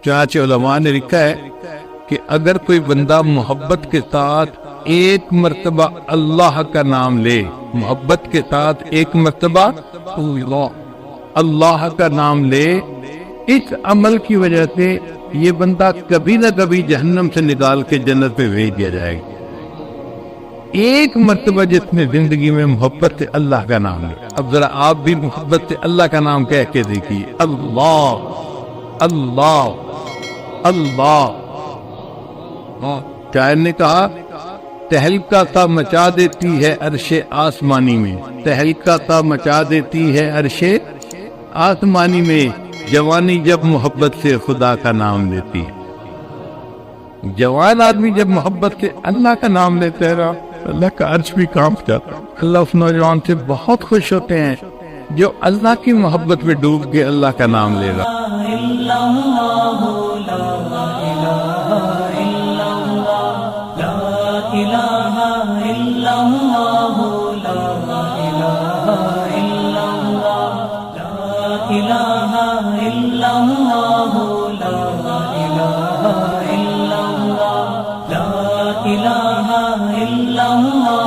چنانچہ علماء نے لکھا ہے کہ اگر کوئی بندہ محبت کے ساتھ ایک مرتبہ اللہ کا نام لے، محبت کے ساتھ ایک مرتبہ اللہ کا نام لے، اس عمل کی وجہ سے یہ بندہ کبھی نہ کبھی جہنم سے نکال کے جنت پہ بھیج دیا جائے گا۔ ایک مرتبہ جس نے زندگی میں محبت سے اللہ کا نام لیا، اب ذرا آپ بھی محبت سے اللہ کا نام کہہ کے دیکھیے، اللہ اللہ اللہ۔ شاعر نے کہا تہلکہ سا مچا دیتی ہے عرش آسمانی میں، تہلکہ سا مچا دیتی ہے عرش آسمانی میں، جوانی جب محبت سے خدا کا نام لیتی ہے۔ جوان آدمی جب محبت سے اللہ کا نام لیتے ہیں، اللہ کا عرش بھی کانپ جاتا ہے۔ اللہ اس نوجوان سے بہت خوش ہوتے ہیں جو اللہ کی محبت میں ڈوب کے اللہ کا نام لے رہا۔ إله إلا الله